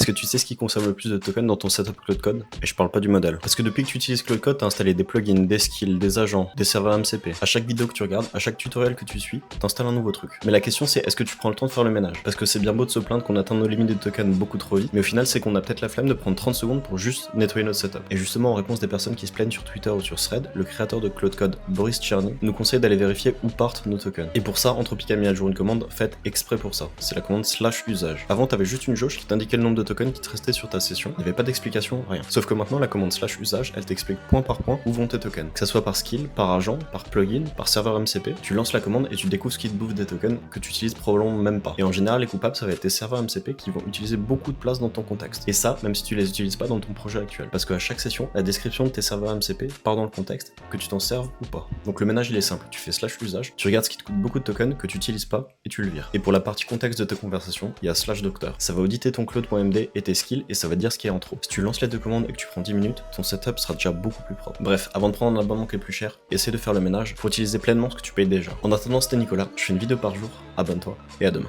que tu sais ce qui consomme le plus de tokens dans ton setup Claude Code? Et je parle pas du modèle. Parce que depuis que tu utilises Claude Code, t'as installé des plugins, des skills, des agents, des serveurs MCP. À chaque vidéo que tu regardes, à chaque tutoriel que tu suis, t'installes un nouveau truc. Mais la question c'est, est-ce que tu prends le temps de faire le ménage? Parce que c'est bien beau de se plaindre qu'on atteint nos limites de tokens beaucoup trop vite, mais au final c'est qu'on a peut-être la flemme de prendre 30 secondes pour juste nettoyer notre setup. Et justement en réponse des personnes qui se plaignent sur Twitter ou sur Thread, le créateur de Claude Code, Boris Tcherny, nous conseille d'aller vérifier où partent nos tokens. Et pour ça, Anthropic a mis à jour une commande faite exprès pour ça. C'est la commande /usage. Avant t'avais juste une jauge qui t'indiquait le nombre de tokens qui te restait sur ta session, il n'y avait pas d'explication, rien. Sauf que maintenant la commande /usage, elle t'explique point par point où vont tes tokens. Que ça soit par skill, par agent, par plugin, par serveur MCP, tu lances la commande et tu découvres ce qui te bouffe des tokens que tu utilises probablement même pas. Et en général les coupables ça va être tes serveurs MCP qui vont utiliser beaucoup de place dans ton contexte. Et ça, même si tu les utilises pas dans ton projet actuel. Parce qu'à chaque session, la description de tes serveurs MCP part dans le contexte, que tu t'en serves ou pas. Donc le ménage il est simple, tu fais /usage, tu regardes ce qui te coûte beaucoup de tokens que tu utilises pas et tu le vires. Et pour la partie contexte de tes conversations, il y a /docteur. Ça va auditer ton Claude.md et tes skills et ça va te dire ce qui est en trop. Si tu lances les deux commandes et que tu prends 10 minutes, ton setup sera déjà beaucoup plus propre. Bref, avant de prendre un abonnement qui est plus cher, essaie de faire le ménage pour utiliser pleinement ce que tu payes déjà. En attendant, c'était Nicolas, je fais une vidéo par jour, abonne-toi et à demain.